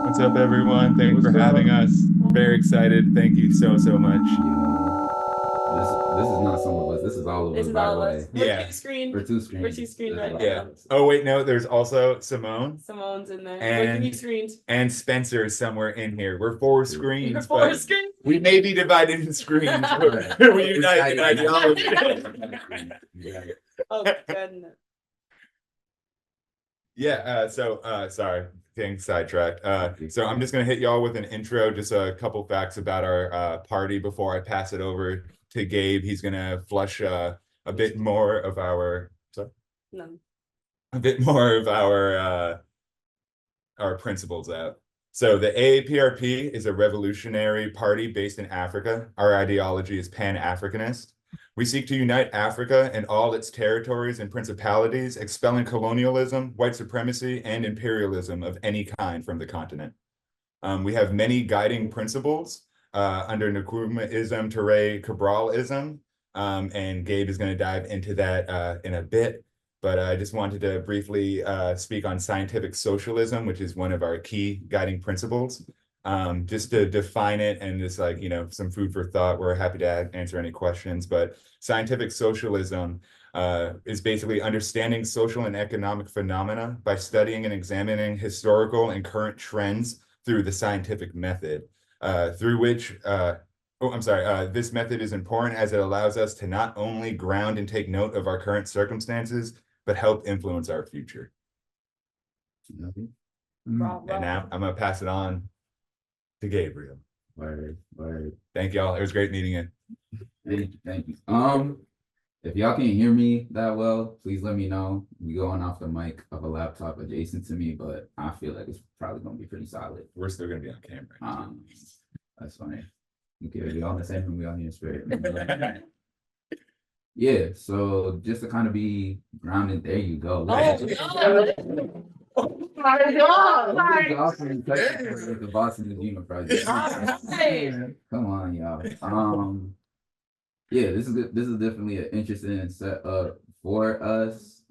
What's up, everyone? Thanks for having us. We're very excited. Thank you so much. Yo, this is not some of us. This is all of This us, is by all the of us. way. We're Yeah. two screened. We're two screens. We're two screened right now. Yeah. Oh, wait, no, there's also Simone Simone's in there. And- We're three screened. and Spencer is somewhere in here. We're four We're screens, four but screens. we may be divided in screens. We unite in ideology. Oh goodness. Yeah, sorry, getting sidetracked. So I'm just gonna hit y'all with an intro, just a couple facts about our party before I pass it over to Gabe. He's gonna flush a bit more of our No. a bit more of our principles out. So the AAPRP is a revolutionary party based in Africa. Our ideology is Pan-Africanist. We seek to unite Africa and all its territories and principalities, expelling colonialism, white supremacy, and imperialism of any kind from the continent. We have many guiding principles under Nkrumahism, Ture Cabralism, and Gabe is going to dive into that in a bit. But I just wanted to briefly speak on scientific socialism, which is one of our key guiding principles. Just to define it and just like, some food for thought. We're happy to answer any questions, but scientific socialism is basically understanding social and economic phenomena by studying and examining historical and current trends through the scientific method, this method is important as it allows us to not only ground and take note of our current circumstances, but help influence our future. And now I'm gonna pass it on to Gabriel. Word. Thank y'all. It was great meeting you. Thank you. If y'all can't hear me that well, please let me know. We going off the mic of a laptop adjacent to me, but I feel like it's probably gonna be pretty solid. We're still gonna be on camera. That's funny. Okay, we all in the same room, we all in spirit. Yeah, so just to kind of be grounded, there you go. Oh my God! The Boston Ujima Project. Come on, y'all. Yeah, this is definitely an interesting setup for us.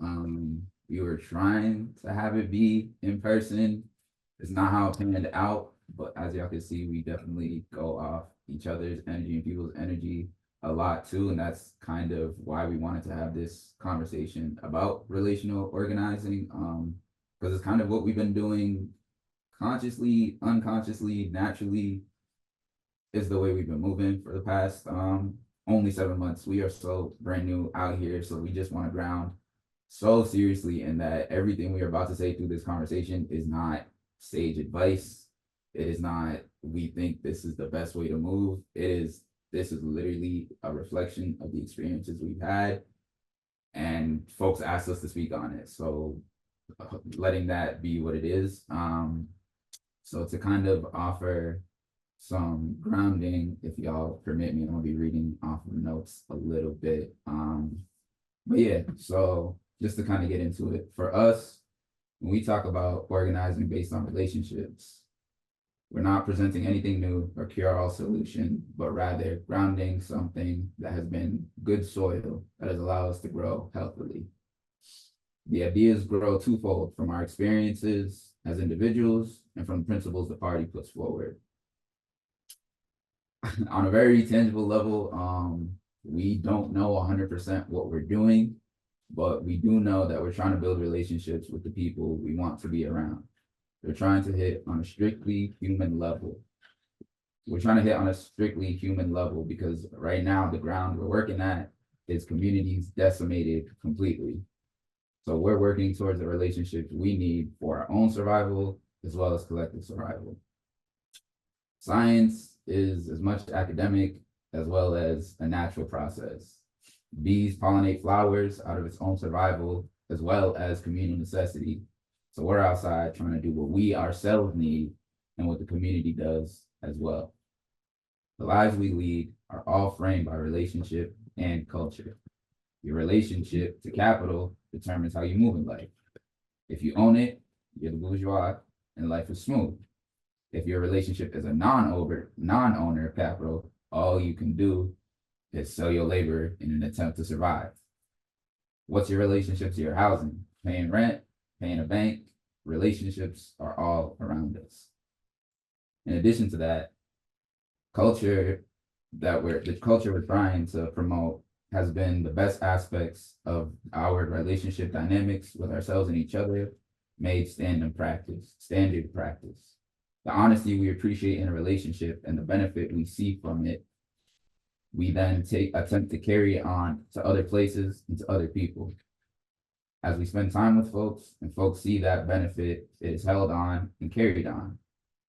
We were trying to have it be in person. It's not how it panned out, but as y'all can see, we definitely go off each other's energy and people's energy a lot too, and that's kind of why we wanted to have this conversation about relational organizing, because it's kind of what we've been doing consciously, unconsciously, naturally, is the way we've been moving for the past only 7 months. We are so brand new out here, so we just want to ground so seriously in that everything we are about to say through this conversation is not sage advice. It is not, we think this is the best way to move. This is literally a reflection of the experiences we've had, and folks asked us to speak on it. So letting that be what it is. So to kind of offer some grounding, if y'all permit me, I'm gonna be reading off of notes a little bit. But yeah, so just to kind of get into it, for us, when we talk about organizing based on relationships, we're not presenting anything new or cure-all solution, but rather grounding something that has been good soil that has allowed us to grow healthily. The ideas grow twofold from our experiences as individuals and from the principles the party puts forward. On a very tangible level, we don't know 100% what we're doing, but we do know that we're trying to build relationships with the people we want to be around. We're trying to hit on a strictly human level. We're trying to hit on a strictly human level because right now the ground we're working at is communities decimated completely. So we're working towards the relationships we need for our own survival as well as collective survival. Science is as much academic as well as a natural process. Bees pollinate flowers out of its own survival as well as communal necessity. So we're outside trying to do what we ourselves need and what the community does as well. The lives we lead are all framed by relationship and culture. Your relationship to capital determines how you move in life. If you own it, you're the bourgeois and life is smooth. If your relationship is a non-owner of capital, all you can do is sell your labor in an attempt to survive. What's your relationship to your housing? Paying rent, paying a bank, relationships are all around us. In addition to that, the culture we're trying to promote has been the best aspects of our relationship dynamics with ourselves and each other made standard practice. The honesty we appreciate in a relationship and the benefit we see from it, we then attempt to carry it on to other places and to other people. As we spend time with folks and folks see that benefit, it is held on and carried on,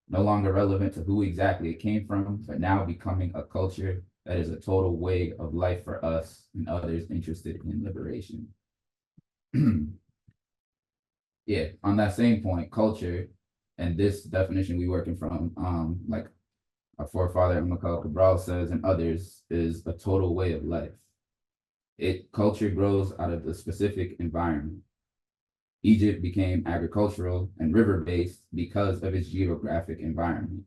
no longer relevant to who exactly it came from, but now becoming a culture that is a total way of life for us and others interested in liberation. Yeah, on that same point, culture, and this definition we working from, like our forefather Amilcar Cabral says, and others, is a total way of life. Culture grows out of the specific environment. Egypt became agricultural and river-based because of its geographic environment.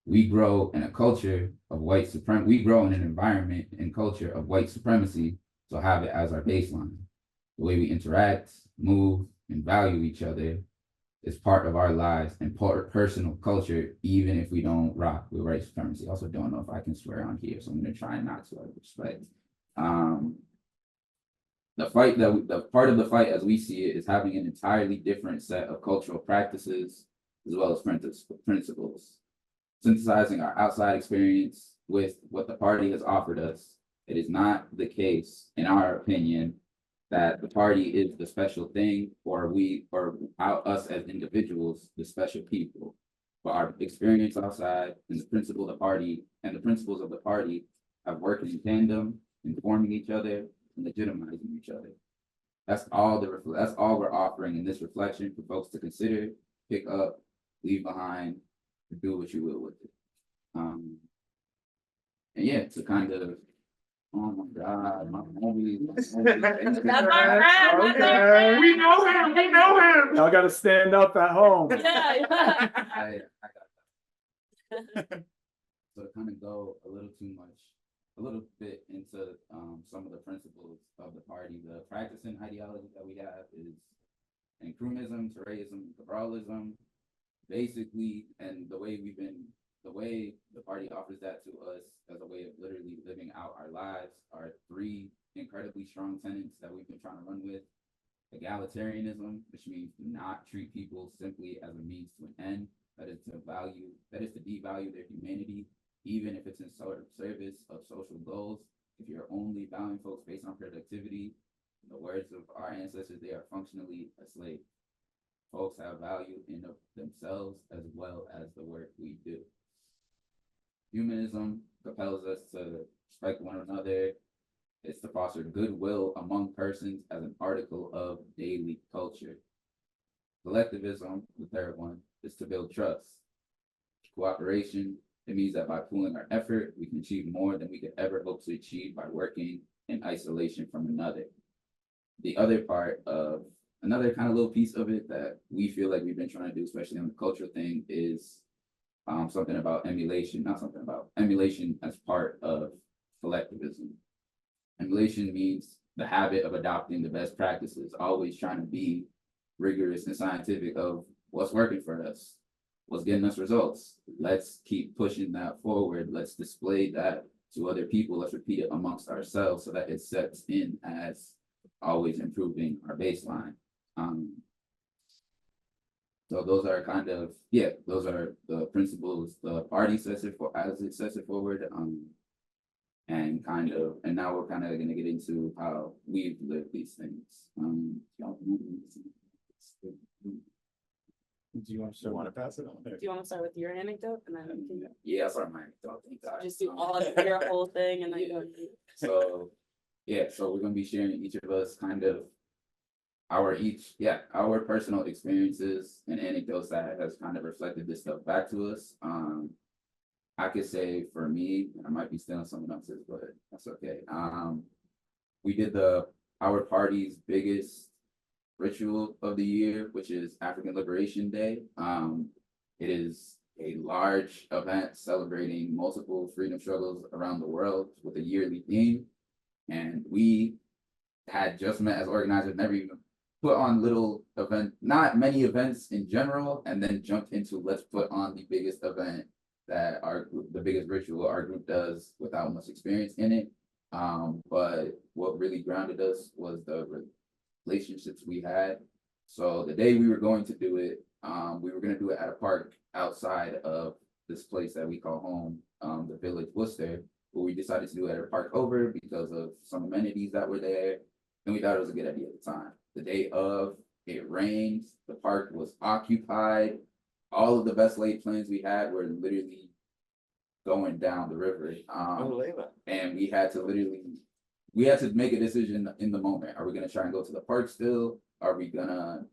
We grow in a culture of we grow in an environment and culture of white supremacy, so have it as our baseline. The way we interact, move, and value each other is part of our lives and personal culture, even if we don't rock with white supremacy. Also, don't know if I can swear on here, so I'm going to try not to, out of respect. The part of the fight as we see it is having an entirely different set of cultural practices as well as principles. Synthesizing our outside experience with what the party has offered us, it is not the case, in our opinion, that the party is the special thing or us as individuals, the special people. But our experience outside and the principles of the party have worked in tandem, informing each other and legitimizing each other. That's all we're offering in this reflection for folks to consider, pick up, leave behind, do what you will with it. And yeah, to kind of, oh my God, my homie. That's our friend. Okay. We know him. We know him. Y'all got to stand up at home. Yeah. I got that. So to kind of go a little bit into some of the principles of the party, the practicing ideology that we have is Nkrumahism, Toureism, Cabralism, basically, and the way the party offers that to us as a way of literally living out our lives are three incredibly strong tenets that we've been trying to run with. Egalitarianism, which means to not treat people simply as a means to an end, that is to devalue their humanity, even if it's in service of social goals. If you're only valuing folks based on productivity, in the words of our ancestors, they are functionally a slave. Folks have value in themselves as well as the work we do. Humanism compels us to respect one another. It's to foster goodwill among persons as an article of daily culture. Collectivism, the third one, is to build trust. Cooperation, it means that by pooling our effort, we can achieve more than we could ever hope to achieve by working in isolation from another. The other part of another kind of little piece of it that we feel like we've been trying to do, especially on the cultural thing, is emulation as part of collectivism. Emulation means the habit of adopting the best practices, always trying to be rigorous and scientific of what's working for us, what's getting us results. Let's keep pushing that forward. Let's display that to other people. Let's repeat it amongst ourselves so that it sets in as always improving our baseline. So those are those are the principles the party sets it for as it sets it forward. And now we're kind of going to get into how we've lived these things. Do you want to pass it on? Do you want to start with your anecdote and then we can Yeah, that's what mine. just do all of your whole thing and then go? So we're gonna be sharing each of us kind of our personal experiences and anecdotes that has kind of reflected this stuff back to us. I could say for me, I might be stealing someone else's, but that's okay. We did our party's biggest ritual of the year, which is African Liberation Day. It is a large event celebrating multiple freedom struggles around the world with a yearly theme. And we had just met as organizers, never even put on not many events in general, and then jumped into let's put on the biggest event that the biggest ritual our group does without much experience in it. But what really grounded us was the relationships we had. So the day we were going to do it, we were going to do it at a park outside of this place that we call home, the Village Worcester, but we decided to do it at a park over because of some amenities that were there, and we thought it was a good idea at the time. The day of, it rained, the park was occupied, all of the best laid plans we had were literally going down the river. And we had to make a decision in the moment. Are we gonna try and go to the park still? Are we gonna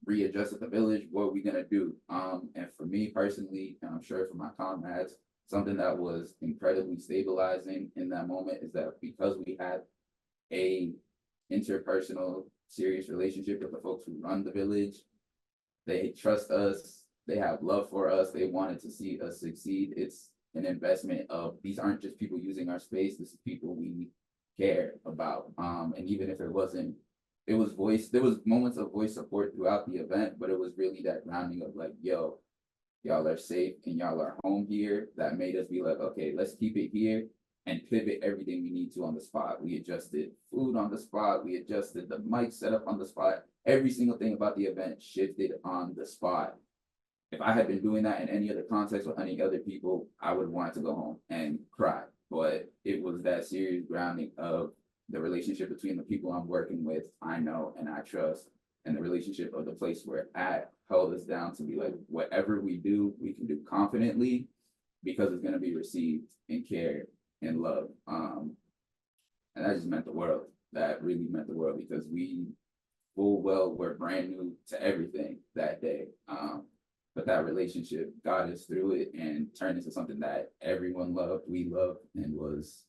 readjust at the village? What are we gonna do? And for me personally, and I'm sure for my comrades, something that was incredibly stabilizing in that moment is that because we had a interpersonal serious relationship with the folks who run the village, they trust us, they have love for us, they wanted to see us succeed. It's an investment of, these aren't just people using our space, this is people we care about. And even if it wasn't, there was moments of voice support throughout the event, but it was really that grounding of like, yo, y'all are safe and y'all are home here, that made us be like, okay, let's keep it here and pivot everything we need to on the spot. We adjusted food on the spot, we adjusted the mic setup on the spot. Every single thing about the event shifted on the spot. If I had been doing that in any other context with any other people, I would want to go home and cry. But it was that serious grounding of the relationship between the people I'm working with, I know and I trust, and the relationship of the place we're at held us down to be like, whatever we do, we can do confidently because it's going to be received in care and love. And that just meant the world. That really meant the world because we full well were brand new to everything that day. But that relationship got us through it and turned into something that everyone loved, we loved, and was,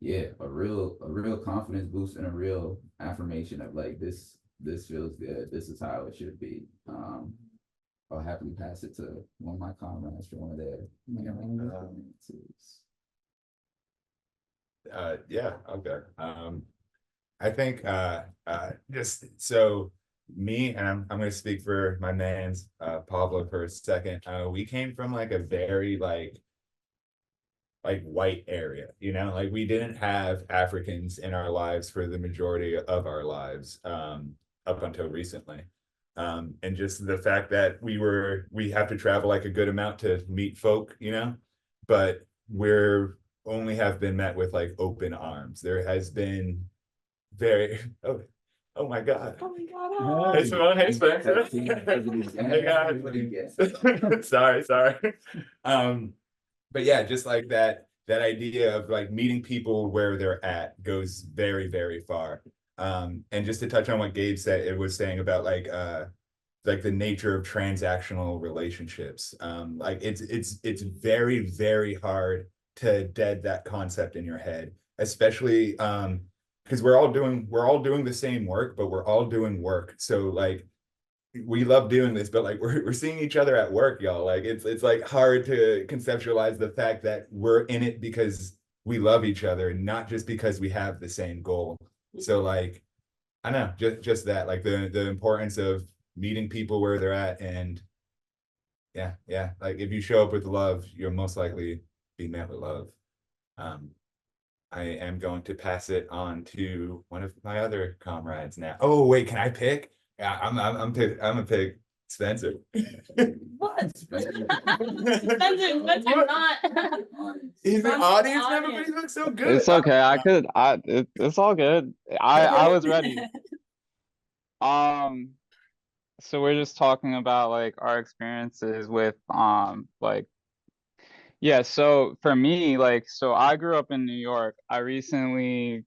yeah, a real confidence boost and a real affirmation of like, this feels good. This is how it should be. I'll happily pass it to one of my comrades for one of their yeah, okay. I think just so me, and I'm going to speak for my man's Pablo for a second. We came from like a very like white area, you know, like we didn't have Africans in our lives for the majority of our lives up until recently. And just the fact that we have to travel like a good amount to meet folk, you know, but we're only have been met with like open arms. There has been very oh my God. Oh my God. Hey Simone, hey Spencer. Hey guys. Sorry. But yeah, just like that idea of like meeting people where they're at goes very, very far. And just to touch on what Gabe said, it was saying about like the nature of transactional relationships. Like it's very, very hard to dead that concept in your head, especially because we're all doing the same work, but we're all doing work. So like we love doing this, but like we're seeing each other at work, y'all. Like it's like hard to conceptualize the fact that we're in it because we love each other, not just because we have the same goal. So like I know, just that, like the importance of meeting people where they're at, and yeah, like if you show up with love, you'll most likely be met with love. I am going to pass it on to one of my other comrades now. Oh wait, can I pick? Yeah, I'm gonna pick Spencer. What? Spencer not. He's an From audience the member, but audience. he looks so good. It's okay. It's all good. I was ready. So we're just talking about like our experiences with like, yeah, so for me, like, so I grew up in New York. I recently,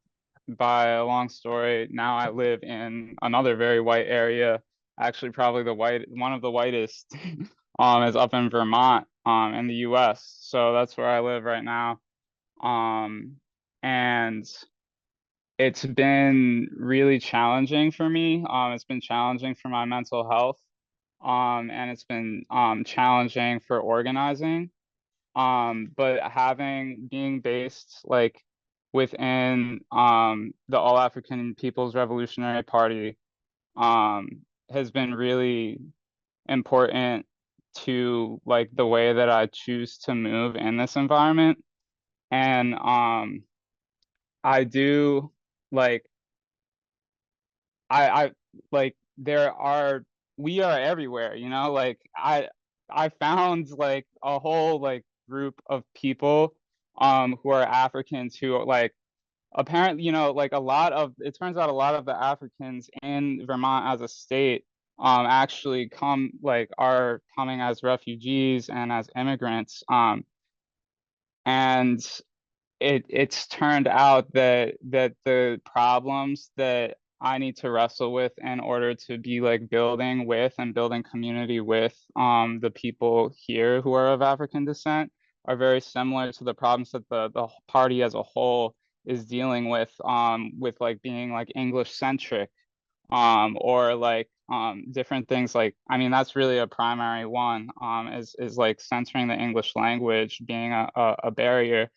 by a long story, now I live in another very white area. Actually, probably one of the whitest is up in Vermont, in the US. So that's where I live right now. And it's been really challenging for me. It's been challenging for my mental health. And it's been challenging for organizing. But being based like within the All African People's Revolutionary Party has been really important to like the way that I choose to move in this environment. And I do like I like there are we are everywhere, you know, like I found like a whole like group of people who are Africans who are like apparently, you know, like it turns out a lot of the Africans in Vermont as a state actually are coming as refugees and as immigrants. And it's turned out that the problems that I need to wrestle with in order to be like building with and building community with the people here who are of African descent are very similar to the problems that the party as a whole is dealing with like being like English centric or like different things. Like I mean that's really a primary one is like censoring the English language being a barrier.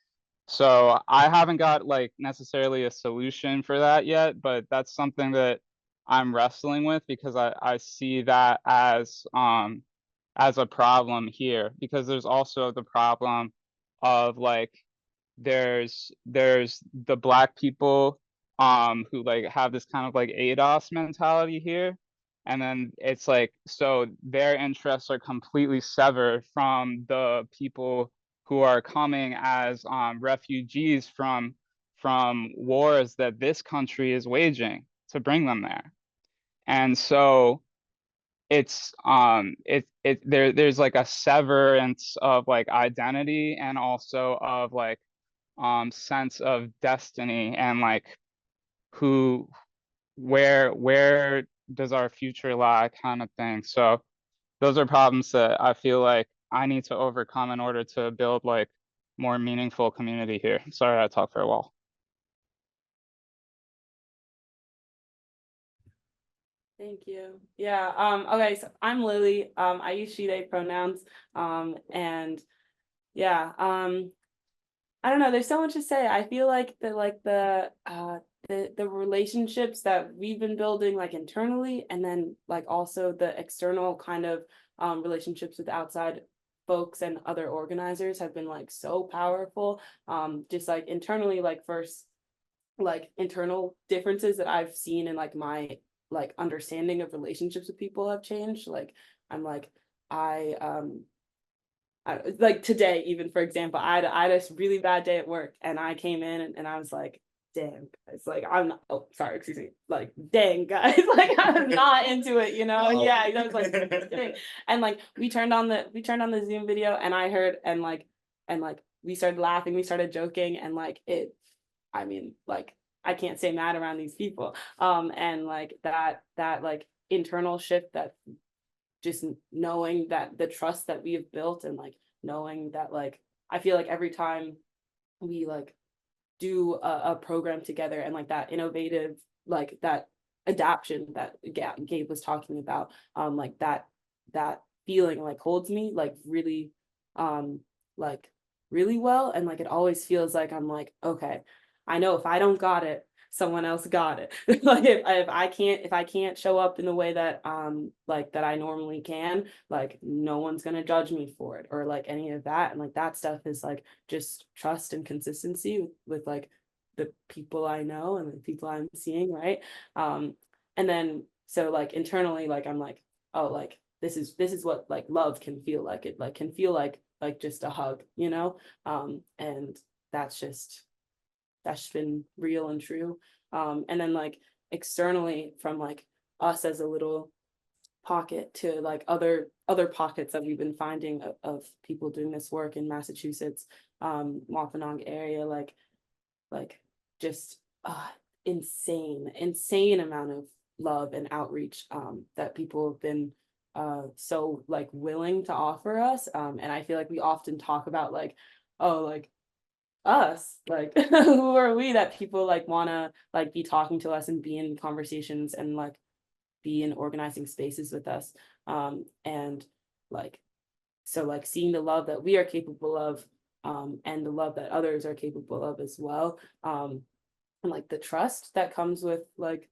So I haven't got like necessarily a solution for that yet, but that's something that I'm wrestling with because I see that as a problem here because there's also the problem of like there's the black people who like have this kind of like ADOS mentality here. And then it's like so their interests are completely severed from the people who are coming as refugees from wars that this country is waging to bring them there. And so there's like a severance of like identity and also of like sense of destiny and like who where does our future lie kind of thing. So those are problems that I feel like I need to overcome in order to build like more meaningful community here. Sorry, I talked for a while. Thank you. Yeah. Okay. So I'm Lily. I use she, they pronouns. And yeah. I don't know. There's so much to say. I feel like the relationships that we've been building like internally, and then like also the external kind of relationships with outside folks and other organizers have been like so powerful. Just like internally, like first, like internal differences that I've seen in like my like understanding of relationships with people have changed. Like I'm like like today, even for example, I had a really bad day at work, and I came in and I was like, "Damn, it's like I'm not, oh sorry, excuse me, like dang guys, like I'm not into it, you know?" Yeah, I was like, dang. And like we turned on the Zoom video, and I heard and like we started laughing, we started joking, and like I mean, like I can't say mad around these people, and like that like internal shift that just knowing that the trust that we have built and like knowing that like I feel like every time we like do a program together and like that innovative like that adaption that Gabe was talking about like that feeling like holds me um like really well, and like it always feels like I'm like, okay, I know if I don't got it, someone else got it. Like if I can't show up in the way that like that I normally can, like no one's gonna judge me for it or like any of that. And like that stuff is like just trust and consistency with like the people I know and the people I'm seeing, right? And then so like internally, like I'm like, oh, like this is what like love can feel like. It like can feel like just a hug, you know? And that's been real and true. And then like externally from like us as a little pocket to like other pockets that we've been finding of people doing this work in Massachusetts, Wampanoag area, like just insane amount of love and outreach that people have been so like willing to offer us. And I feel like we often talk about like, oh, like us, like who are we that people like want to like be talking to us and be in conversations and like be in organizing spaces with us. And like so like seeing the love that we are capable of, and the love that others are capable of as well, and like the trust that comes with like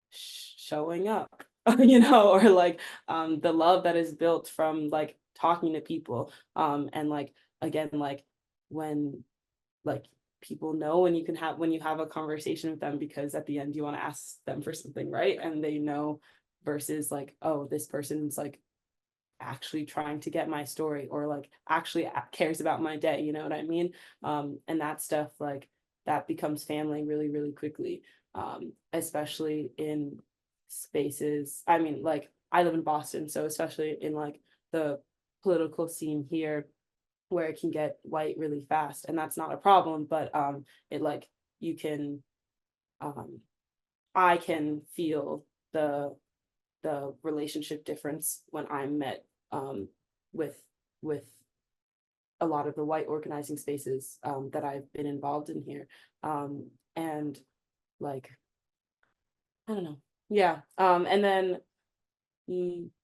showing up you know, or like the love that is built from like talking to people, and like again, like when like people know when you have a conversation with them, because at the end you want to ask them for something, right? And they know, versus like, oh, this person's like actually trying to get my story, or like actually cares about my day, you know what I mean? And that stuff, like that becomes family really, really quickly, especially in spaces. I mean, like I live in Boston, so especially in like the political scene here, where it can get white really fast, and that's not a problem, but it like you can I can feel the relationship difference when I'm met with with a lot of the white organizing spaces that I've been involved in here, and like I don't know, yeah, and then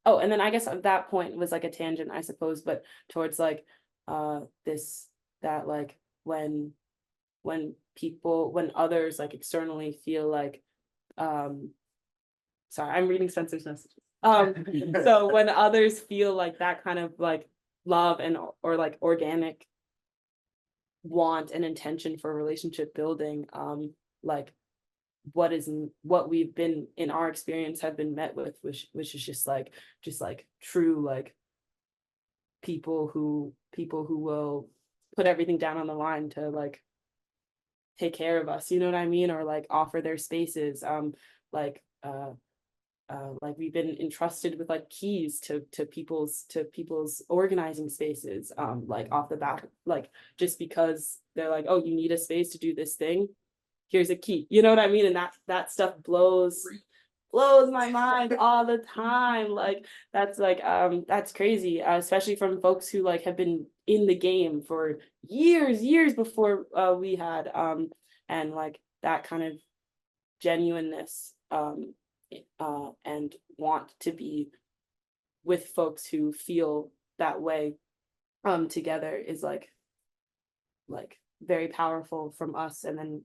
oh, and then I guess at that point was like a tangent, I suppose, but towards like this, that like when others like externally feel like sorry, I'm reading Spencer's messages. So when others feel like that kind of like love and or like organic want and intention for relationship building, like what we've been in our experience have been met with, which is just like true like people who will put everything down on the line to like take care of us, you know what I mean, or like offer their spaces, like we've been entrusted with like keys to people's organizing spaces, like off the bat, like just because they're like, oh, you need a space to do this thing, here's a key, you know what I mean? And that stuff blows my mind all the time. Like that's crazy, especially from folks who like have been in the game for years before we had, and like that kind of genuineness, and want to be with folks who feel that way together is like very powerful from us, and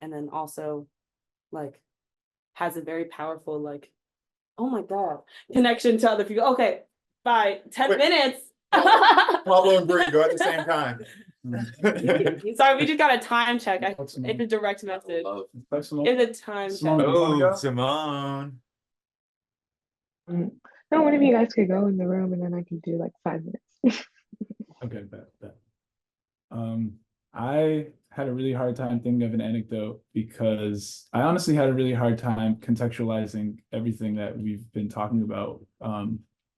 then also like has a very powerful like, oh my god, connection to other people. Okay, bye. 10 Wait. minutes. Pablo and Brie go at the same time. Sorry, we just got a time check. What's It's a direct message. Simone? It's a time Simone, check. you wanna go? Oh, Simone. No, one of you guys could go in the room and then I can do like 5 minutes. Okay, bet. I had a really hard time thinking of an anecdote because I honestly had a really hard time contextualizing everything that we've been talking about.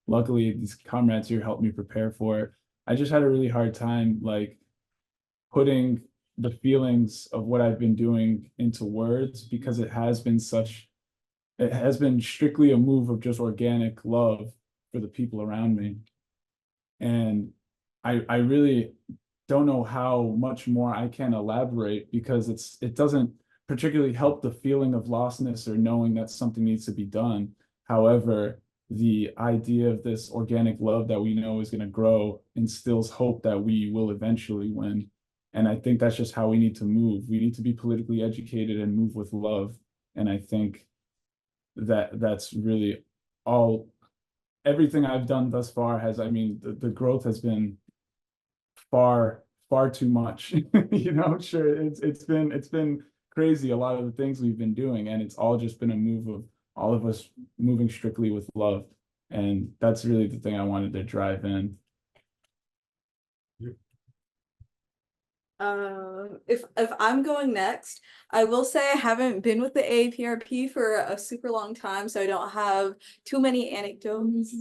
Luckily, these comrades here helped me prepare for it. I just had a really hard time like putting the feelings of what I've been doing into words, because it has been strictly a move of just organic love for the people around me. And I really don't know how much more I can elaborate, because it doesn't particularly help the feeling of lostness or knowing that something needs to be done. However, the idea of this organic love that we know is going to grow instills hope that we will eventually win. And I think that's just how we need to move. We need to be politically educated and move with love. And I think that's really everything I've done thus far has, I mean, the growth has been far too much. You know, sure, it's been crazy, a lot of the things we've been doing, and it's all just been a move of all of us moving strictly with love. And that's really the thing I wanted to drive in. If I'm going next, I will say I haven't been with the AAPRP for a super long time, so I don't have too many anecdotes.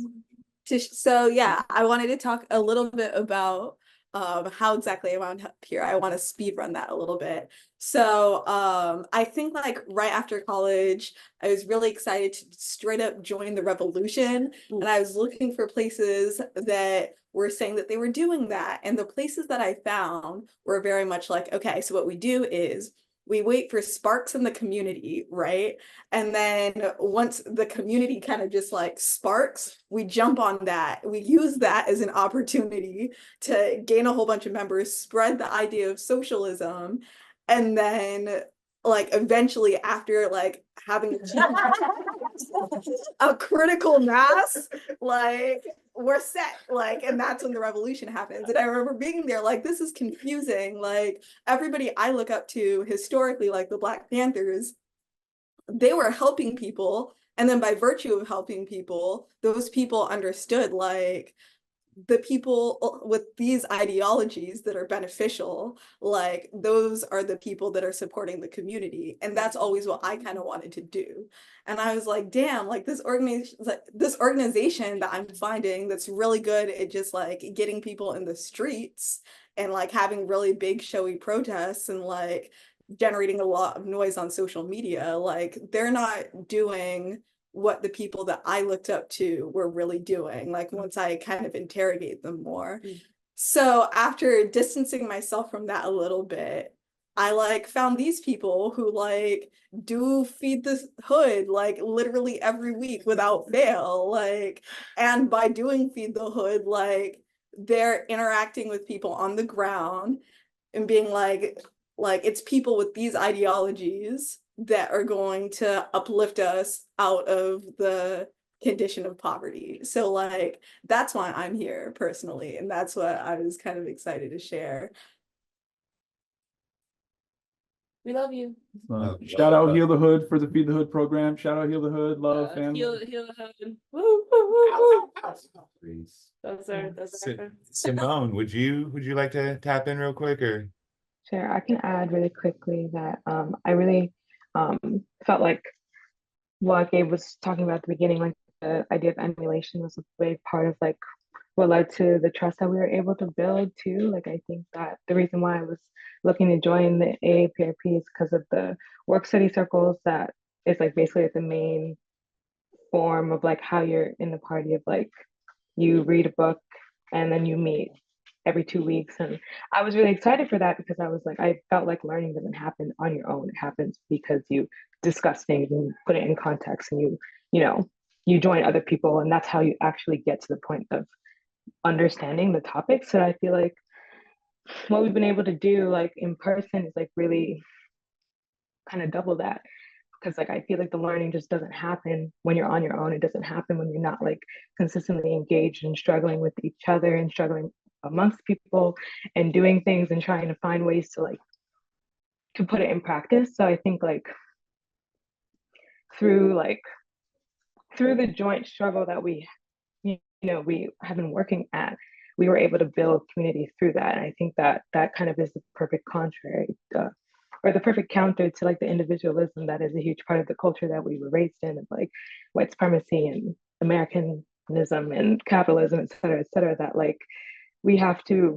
So yeah, I wanted to talk a little bit about how exactly I wound up here. I want to speed run that a little bit. So I think like right after college, I was really excited to straight up join the revolution, and I was looking for places that were saying that they were doing that. And the places that I found were very much like, okay, so what we do is we wait for sparks in the community, right? And then once the community kind of just like sparks, we jump on that. We use that as an opportunity to gain a whole bunch of members, spread the idea of socialism, and then like eventually after like having achieved a critical mass, like we're set, like, and that's when the revolution happens. And I remember being there like, this is confusing. Like everybody I look up to historically, like the Black Panthers, they were helping people, and then by virtue of helping people, those people understood like the people with these ideologies that are beneficial, like those are the people that are supporting the community. And that's always what I kind of wanted to do. And I was like, damn, like this organization that I'm finding that's really good at just like getting people in the streets and like having really big showy protests and like generating a lot of noise on social media, like they're not doing what the people that I looked up to were really doing, like once I kind of interrogate them more. So after distancing myself from that a little bit, I like found these people who like do feed the hood like literally every week without fail, like, and by doing feed the hood, like they're interacting with people on the ground and being like it's people with these ideologies that are going to uplift us out of the condition of poverty. So like that's why I'm here personally, and that's what I was kind of excited to share. We love you. Shout out Heal the Hood for the Feed the Hood program. Shout out Heal the Hood, love, family. Heal the hood. Woo, woo, woo, woo. Those are Simone, would you like to tap in real quick or? Sure, I can add really quickly that I really felt like what Gabe was talking about at the beginning, like the idea of emulation was a big part of like what led to the trust that we were able to build too. Like I think that the reason why I was looking to join the AAPRP is because of the work study circles that is like basically like the main form of like how you're in the party of like you read a book and then you meet every 2 weeks. And I was really excited for that because I was like, I felt like learning doesn't happen on your own. It happens because you discuss things and put it in context and you know, you join other people, and that's how you actually get to the point of understanding the topic. So I feel like what we've been able to do like in person is like really kind of double that, because like I feel like the learning just doesn't happen when you're on your own. It doesn't happen when you're not like consistently engaged and struggling with each other and struggling amongst people and doing things and trying to find ways to like to put it in practice. So I think like through the joint struggle that we we have been working at, we were able to build community through that. And I think that that kind of is the perfect contrary or the perfect counter to like the individualism that is a huge part of the culture that we were raised in, of like white supremacy and Americanism and capitalism, et cetera, that like we have to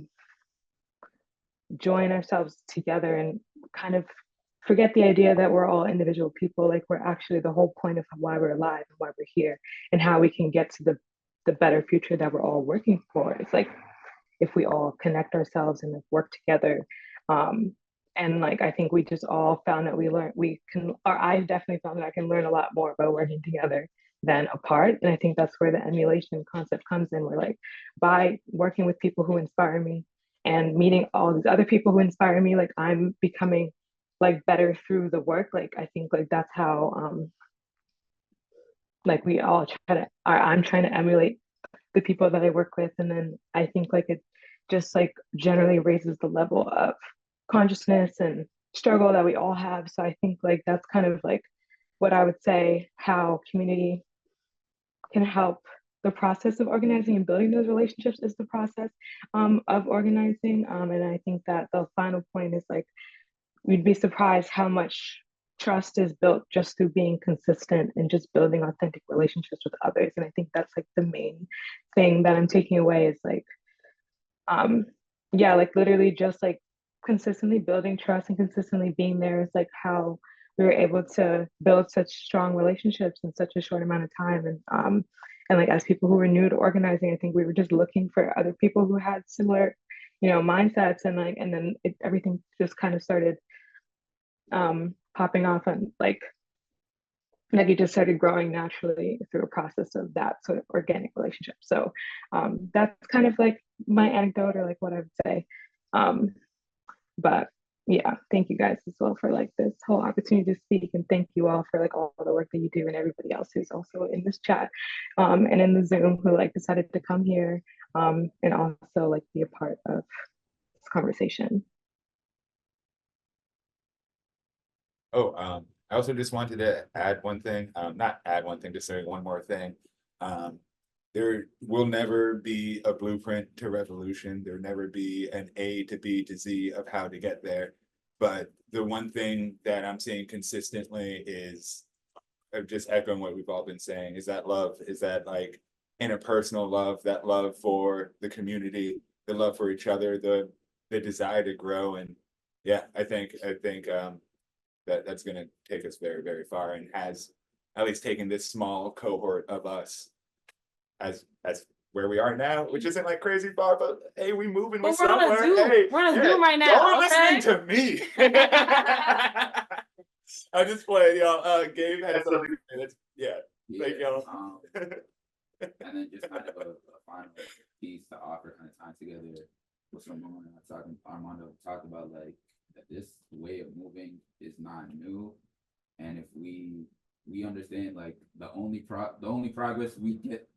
join ourselves together and kind of forget the idea that we're all individual people. Like we're actually the whole point of why we're alive and why we're here and how we can get to the better future that we're all working for. It's like if we all connect ourselves and like work together. And like I think we just all found that I definitely found that I can learn a lot more by working together than apart. And I think that's where the emulation concept comes in. We're like, by working with people who inspire me and meeting all these other people who inspire me, like I'm becoming like better through the work. Like I think like that's how like we all I'm trying to emulate the people that I work with. And then I think like it just like generally raises the level of consciousness and struggle that we all have. So I think like that's kind of like what I would say, how community can help the process of organizing and building those relationships is the process of organizing. And I think that the final point is like, we'd be surprised how much trust is built just through being consistent and just building authentic relationships with others. And I think that's like the main thing that I'm taking away is like, yeah, like literally just like consistently building trust and consistently being there is like how we were able to build such strong relationships in such a short amount of time. And like as people who were new to organizing, I think we were just looking for other people who had similar, mindsets, and like, and then everything just kind of started popping off, and like it just started growing naturally through a process of that sort of organic relationship. So that's kind of like my anecdote, or like what I would say. But yeah, thank you guys as well for like this whole opportunity to speak, and thank you all for like all the work that you do, and everybody else who's also in this chat and in the Zoom who like decided to come here and also like be a part of this conversation. Oh, I also just wanted to add one thing, not add one thing, just say one more thing. There will never be a blueprint to revolution. There'll never be an A to B to Z of how to get there. But the one thing that I'm seeing consistently is, just echoing what we've all been saying, is that love, is that like interpersonal love, that love for the community, the love for each other, the desire to grow. And yeah, I think that's going to take us very, very far, and has at least taken this small cohort of us as where we are now, which isn't like crazy far, but hey, we moving with But we're on a somewhere. Zoom. Hey, We're on a Zoom right now, Y'all are okay? listening to me. I just played, y'all. Gabe had something to say. Yeah, thank y'all. And then just kind of a final piece to offer, kind of tying together what Armando talked about, like that this way of moving is not new, and if we understand, like the only progress we get,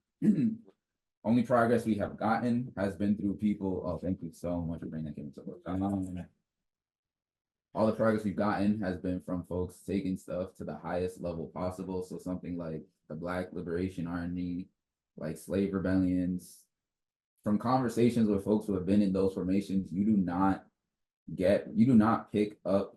only progress we have gotten has been through people. Oh, thank you so much for bringing that game to all the progress we've gotten has been from folks taking stuff to the highest level possible. So something like the Black Liberation Army, like slave rebellions, from conversations with folks who have been in those formations, you do not pick up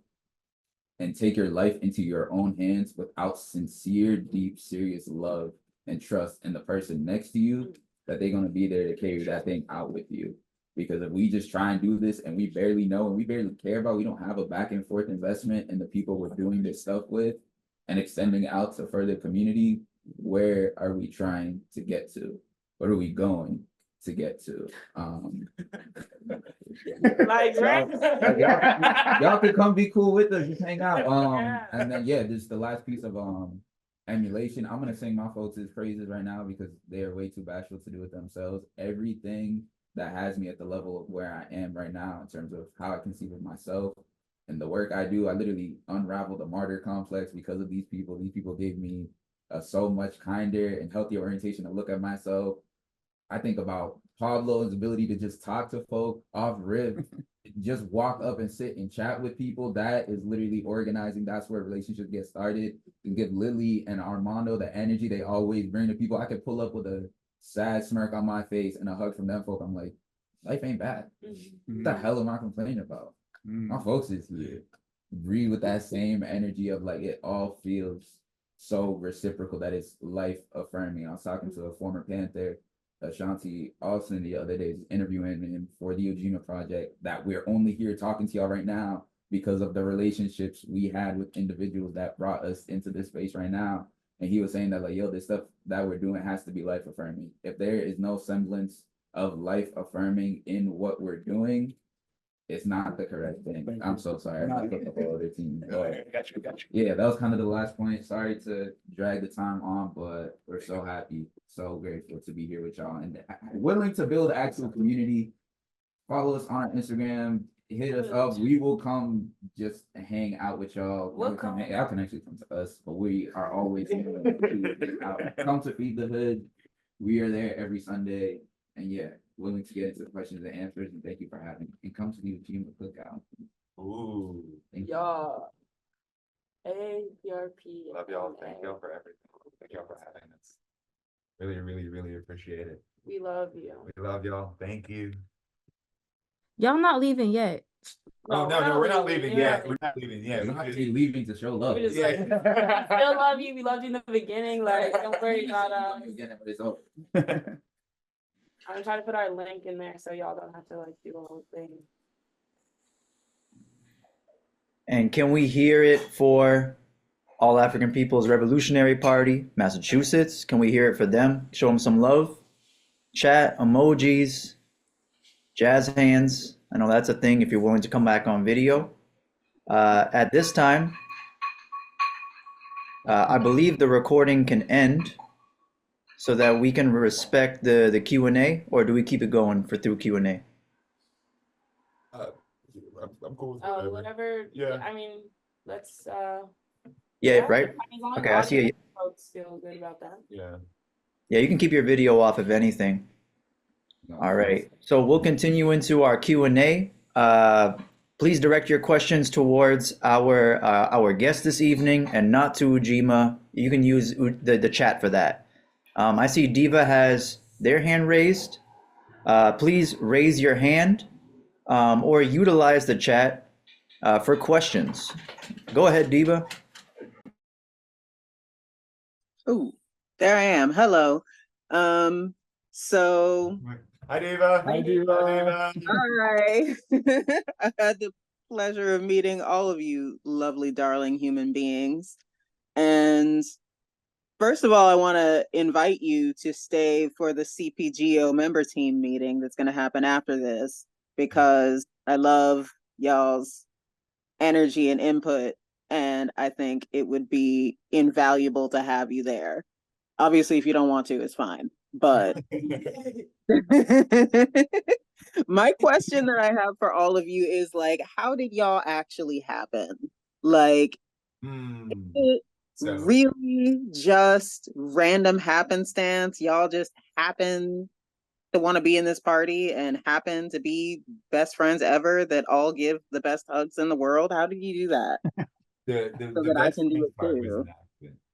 and take your life into your own hands without sincere, deep, serious love and trust in the person next to you, that they're going to be there to carry that thing out with you. Because if we just try and do this and we barely know and we barely care about, we don't have a back and forth investment in the people we're doing this stuff with and extending out to further community, where are we trying to get to? What are we going to get to? Y'all could come be cool with us, just hang out. And then just the last piece of emulation. I'm gonna sing my folks' praises right now because they are way too bashful to do it themselves. Everything that has me at the level of where I am right now in terms of how I conceive of myself and the work I do, I literally unraveled the martyr complex because of these people. These people gave me a so much kinder and healthier orientation to look at myself. I think about Pablo's ability to just talk to folk off rip, just walk up and sit and chat with people. That is literally organizing. That's where relationships get started. And give Lily and Armando the energy they always bring to people. I could pull up with a sad smirk on my face and a hug from them folk. I'm like, life ain't bad. What the hell am I complaining about? My folks is here. Breathe with that same energy of like, it all feels so reciprocal that it's life affirming. I was talking to a former Panther, Ashanti Austin, the other day, interviewing him for the Ujima Project, that we're only here talking to y'all right now because of the relationships we had with individuals that brought us into this space right now. And he was saying that like, yo, this stuff that we're doing has to be life affirming. If there is no semblance of life affirming in what we're doing, it's not the correct thing. I'm so sorry. I'm not the whole other team. Got you. Yeah, that was kind of the last point. Sorry to drag the time on, but we're so happy, so grateful to be here with y'all and willing to build actual community. Follow us on our Instagram. Hit us up. We will come just hang out with y'all. Y'all can actually come to us, but we are always come to Feed the Hood. We are there every Sunday, and willing to get into questions and answers. And thank you for having me. And come to the Ujima Cookout. Ooh, thank you. APRP. Love y'all. Thank y'all for everything. Thank y'all for having us. Really, really, really appreciate it. We love you. We love y'all. Thank you. Y'all not leaving yet. No, we're not leaving yet. We're not leaving yet. We're not leaving to show love. We just like, still love you. We loved you in the beginning. Like, don't worry about us. I'm trying to put our link in there so y'all don't have to like do the whole thing. And can we hear it for All African People's Revolutionary Party, Massachusetts? Can we hear it for them? Show them some love. Chat, emojis, jazz hands. I know that's a thing if you're willing to come back on video. At this time, I believe the recording can end so that we can respect the Q&A, or do we keep it going through Q&A? I'm cool with Oh, whatever. whatever. Yeah. I mean, let's Yeah, right. as long as Okay, the I see audience it. folks feel good about that. Yeah. Yeah, you can keep your video off if anything. All right. So we'll continue into our Q&A. Please direct your questions towards our guest this evening and not to Ujima. You can use the chat for that. I see Diva has their hand raised. Please raise your hand or utilize the chat for questions. Go ahead, Diva. Oh, there I am. Hello. So Hi, Diva. Hi, Diva. Hi, Diva. hi. I had the pleasure of meeting all of you lovely, darling human beings. And first of all, I want to invite you to stay for the CPGO member team meeting that's going to happen after this, because I love y'all's energy and input, and I think it would be invaluable to have you there. Obviously, if you don't want to, it's fine. But my question that I have for all of you is like, how did y'all actually happen? Like, it So really just random happenstance? Y'all just happen to want to be in this party and happen to be best friends ever that all give the best hugs in the world? How did you do that? So the that I best can do it part was too.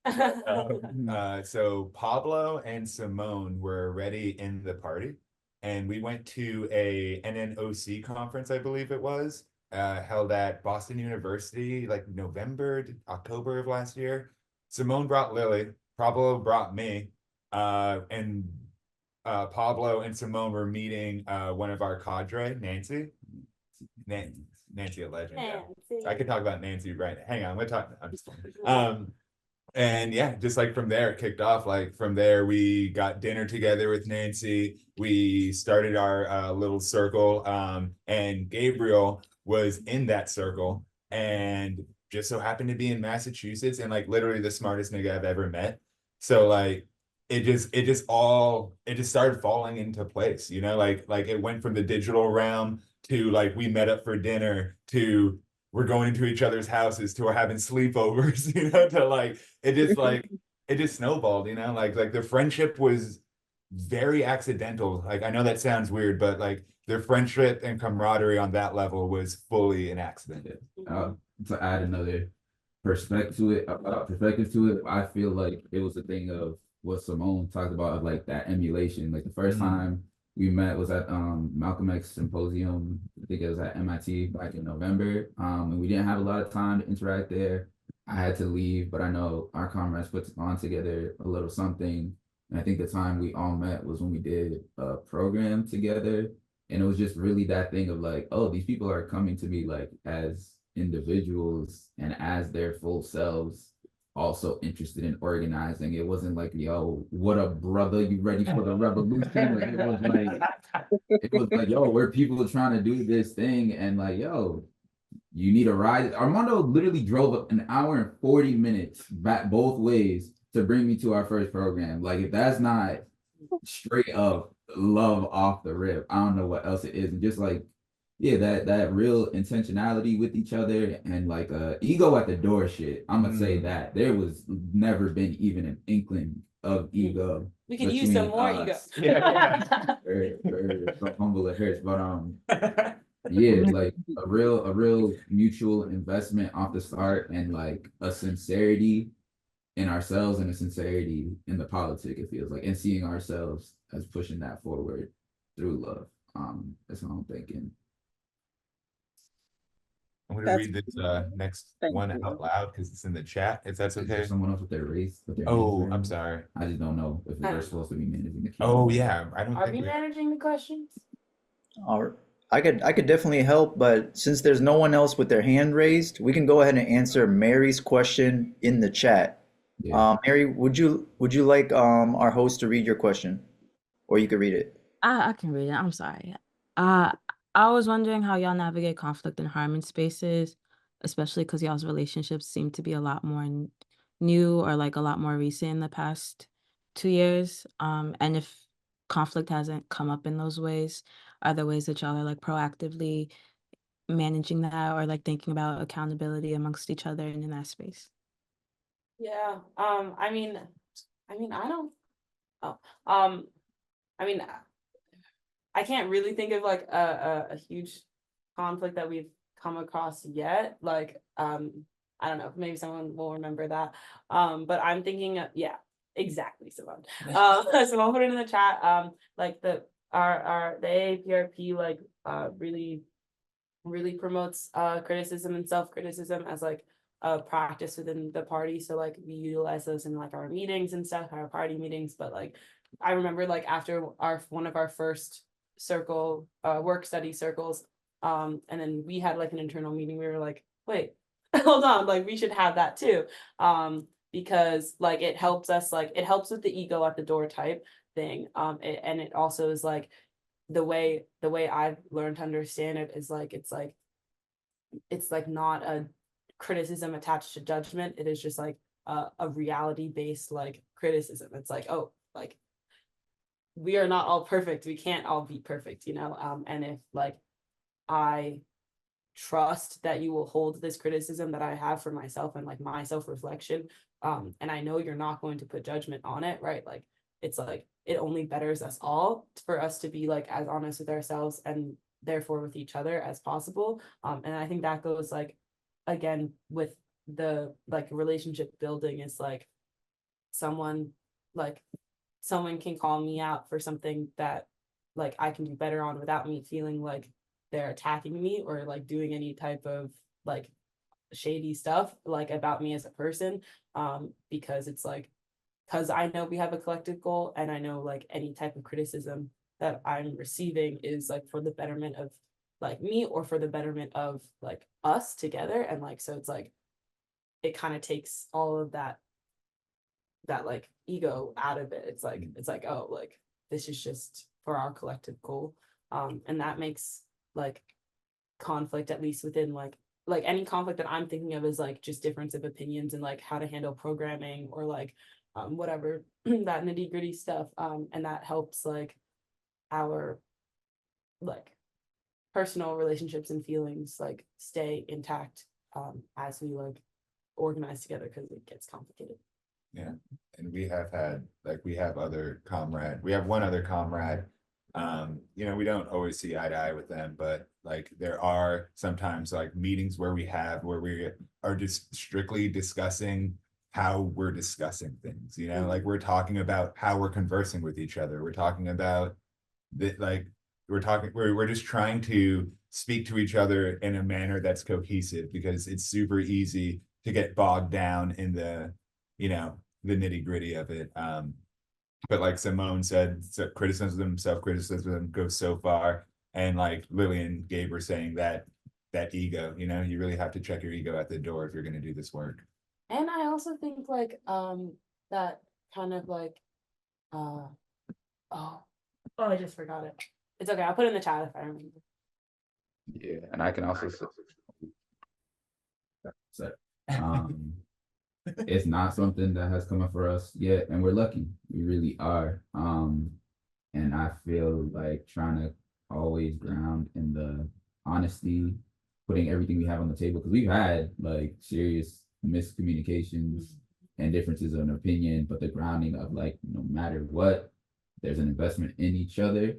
an accident. So Pablo and Simone were already in the party, and we went to a NNOC conference, I believe it was, held at Boston University, like November to October of last year. Simone brought Lily, Pablo brought me, and Pablo and Simone were meeting one of our cadre, Nancy. Nancy, a legend. Yeah. I could talk about Nancy right. Hang on, we're talking. I'm just and yeah, just like from there, it kicked off. Like from there, we got dinner together with Nancy. We started our little circle, and Gabriel was in that circle, and just so happened to be in Massachusetts, and like literally the smartest nigga I've ever met. So like, it just started falling into place. You know, like it went from the digital realm to like we met up for dinner to we're going into each other's houses to we're having sleepovers, you know, to like it just snowballed, you know, like the friendship was very accidental. Like I know that sounds weird, but like their friendship and camaraderie on that level was fully an accident. To add another perspective to it, I feel like it was a thing of what Simone talked about, of like that emulation. Like the first time we met was at Malcolm X symposium. I think it was at MIT back in November. And we didn't have a lot of time to interact there. I had to leave, but I know our comrades put on together a little something. And I think the time we all met was when we did a program together. And it was just really that thing of like, oh, these people are coming to me like as individuals and as their full selves, also interested in organizing. It wasn't like, yo, what up, brother? You ready for the revolution? Like, it was like, yo, we're people trying to do this thing, and like, yo, you need a ride. Armando literally drove up an hour and 40 minutes back both ways to bring me to our first program. Like, if that's not straight up love off the rip, I don't know what else it is. And just like, yeah, that real intentionality with each other, and like ego at the door shit. I'm gonna say that there was never been even an inkling of ego. We could use some more ego. Yeah. So humble it hurts, but yeah, like a real mutual investment off the start, and like a sincerity in ourselves and a sincerity in the politic, it feels like, and seeing ourselves as pushing that forward through love. That's what I'm thinking. I'm gonna read this next one out loud because it's in the chat, if that's Is there okay. someone else with their race? Oh, I'm sorry. I just don't know if they're supposed to be managing the Oh yeah, I don't Are think we managing the questions? Or I could definitely help, but since there's no one else with their hand raised, we can go ahead and answer Mary's question in the chat. Yeah. Mary, would you like our host to read your question, or you could read it? I can read it. I'm sorry. I was wondering how y'all navigate conflict in harmony spaces, especially because y'all's relationships seem to be a lot more new or like a lot more recent in the past 2 years. And if conflict hasn't come up in those ways, are there ways that y'all are like proactively managing that or like thinking about accountability amongst each other and in that space? Yeah. I don't. Oh. I mean, I can't really think of like a huge conflict that we've come across yet. Like, I don't know, maybe someone will remember that. But I'm thinking, yeah, exactly, Simone. Simone put it in the chat. Like the AAPRP like really promotes criticism and self-criticism as like a practice within the party. So like we utilize those in like our meetings and stuff, our party meetings. But like I remember like after one of our first circle work study circles, and then we had like an internal meeting, we were like, wait, hold on, like we should have that too. Because like it helps us, like it helps with the ego at the door type thing. And it also is like the way I've learned to understand it is like it's like not a criticism attached to judgment. It is just like a reality based like criticism. It's like, oh, like we are not all perfect. We can't all be perfect, you know? And if like I trust that you will hold this criticism that I have for myself and like my self-reflection, and I know you're not going to put judgment on it, right? Like it's like it only betters us all for us to be like as honest with ourselves and therefore with each other as possible. And I think that goes like again with the like relationship building is like someone can call me out for something that like I can do better on without me feeling like they're attacking me or like doing any type of like shady stuff like about me as a person, because it's like because I know we have a collective goal and I know like any type of criticism that I'm receiving is like for the betterment of like me or for the betterment of like us together. And like so it's like it kind of takes all of that like ego out of it. It's like oh, like this is just for our collective goal. And that makes like conflict, at least within like any conflict that I'm thinking of is like just difference of opinions and like how to handle programming or like whatever that nitty gritty stuff. And that helps like our like personal relationships and feelings like stay intact as we like organize together because it gets complicated. Yeah, and we have had like we have one other comrade. You know, we don't always see eye to eye with them, but like there are sometimes like meetings where we are just strictly discussing how we're discussing things, you know, like we're talking about how we're conversing with each other. We're talking about that, like we're just trying to speak to each other in a manner that's cohesive because it's super easy to get bogged down in the, you know, the nitty gritty of it. But like Simone said, criticism, self-criticism goes so far. And like Lily and Gabe were saying that ego, you know, you really have to check your ego at the door if you're going to do this work. And I also think like that kind of like I just forgot it. It's okay, I'll put it in the chat if I remember. Yeah, and I can also say, it's not something that has come up for us yet, and we're lucky. We really are. And I feel like trying to always ground in the honesty, putting everything we have on the table, because we've had like serious miscommunications and differences of opinion, but the grounding of like no matter what, there's an investment in each other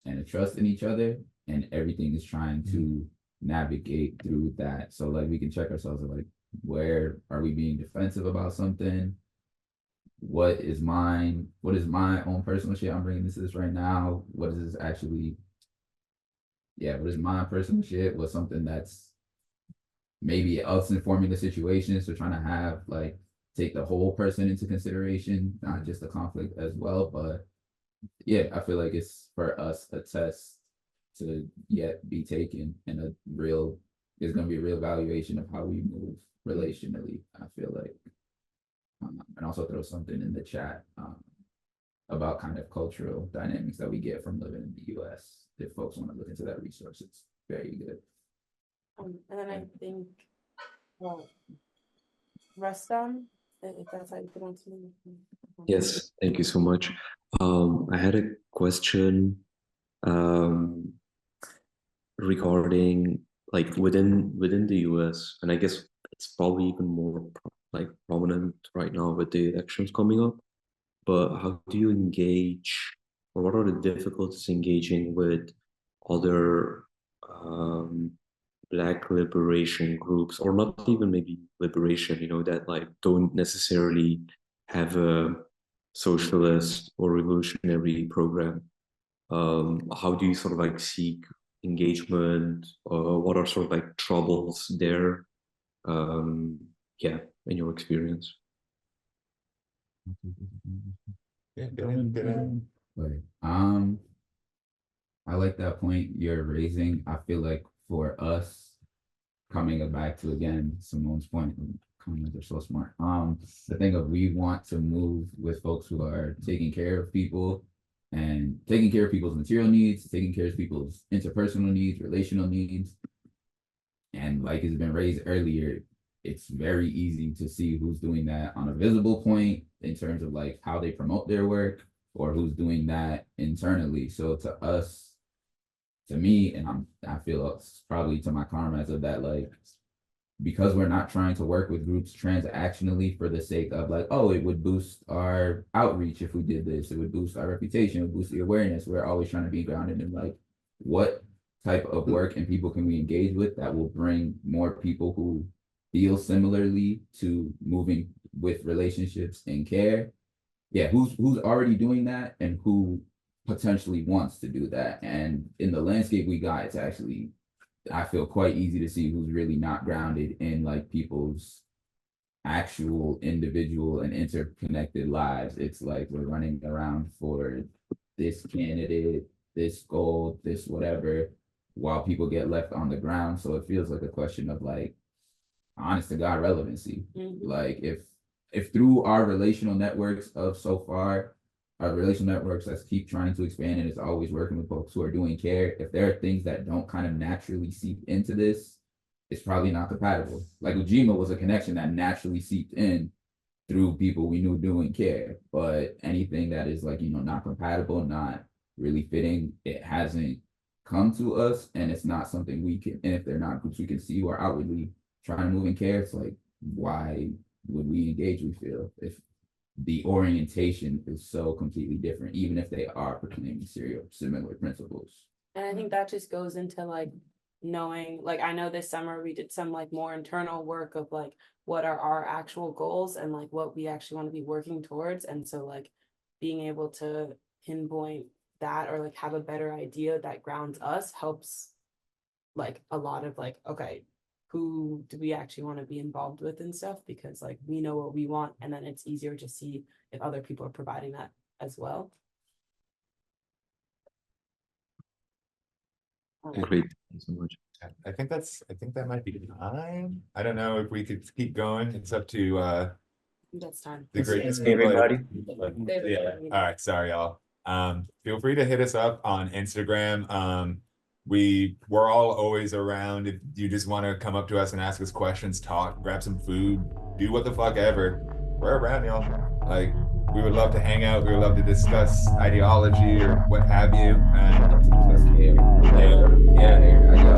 and a trust in each other, and everything is trying to navigate through that. So like we can check ourselves at like, where are we being defensive about something? What is my own personal shit I'm bringing to this right now? What is this actually? Yeah, what is my personal shit? What's something that's maybe us informing the situation? So trying to have like take the whole person into consideration, not just the conflict as well. But yeah, I feel like it's for us a test to yet be taken, and there's going to be a real evaluation of how we move relationally, I feel like. And also throw something in the chat about kind of cultural dynamics that we get from living in the US. If folks want to look into that resource, it's very good. And then I think Rustam, if that's how you pronounce it. Yes, thank you so much. I had a question regarding like within the US, and I guess it's probably even more like prominent right now with the elections coming up. But how do you engage, or what are the difficulties engaging with other Black liberation groups, or not even maybe liberation, that like don't necessarily have a socialist or revolutionary program? How do you sort of like seek engagement? What are sort of like troubles there? Yeah, in your experience. Yeah, get in. Like, I like that point you're raising. I feel like for us, coming back to again Simone's point, comments are so smart. The thing of we want to move with folks who are taking care of people and taking care of people's material needs, taking care of people's interpersonal needs, relational needs. And like has been raised earlier, it's very easy to see who's doing that on a visible point in terms of like how they promote their work or who's doing that internally. So to us, to me, and I feel it's probably to my comrades of that, like, because we're not trying to work with groups transactionally for the sake of like, oh, it would boost our outreach if we did this, it would boost our reputation, it would boost the awareness. We're always trying to be grounded in like, what type of work and people can we engage with that will bring more people who feel similarly to moving with relationships and care. Yeah, who's already doing that and who potentially wants to do that. And in the landscape we got, it's actually, I feel quite easy to see who's really not grounded in like people's actual individual and interconnected lives. It's like we're running around for this candidate, this goal, this whatever, while people get left on the ground. So it feels like a question of like, honest to God relevancy. Like if through our relational networks of so far, our relational networks that keep trying to expand and it's always working with folks who are doing care, if there are things that don't kind of naturally seep into this, it's probably not compatible. Like Ujima was a connection that naturally seeped in through people we knew doing care, but anything that is like, not compatible, not really fitting, it hasn't come to us, and it's not something we can, and if they're not groups we can see who are outwardly trying to move in care, it's like, why would we engage, we feel, if the orientation is so completely different, even if they are proclaiming similar principles. And I think that just goes into like knowing, like, I know this summer we did some like more internal work of like what are our actual goals and like what we actually want to be working towards. And so like being able to pinpoint that or like have a better idea that grounds us helps like a lot of like, okay, who do we actually want to be involved with and stuff, because like we know what we want, and then it's easier to see if other people are providing that as well. Great, thank you so much. I think that might be time. I don't know if we could keep going. It's up to That's time. the greatness Hey, everybody. Yeah. All right, sorry y'all. Feel free to hit us up on Instagram. We're all always around. If you just want to come up to us and ask us questions, talk, grab some food, do what the fuck ever, we're around, y'all. Like, we would love to hang out. We would love to discuss ideology or what have you. And Yeah, I got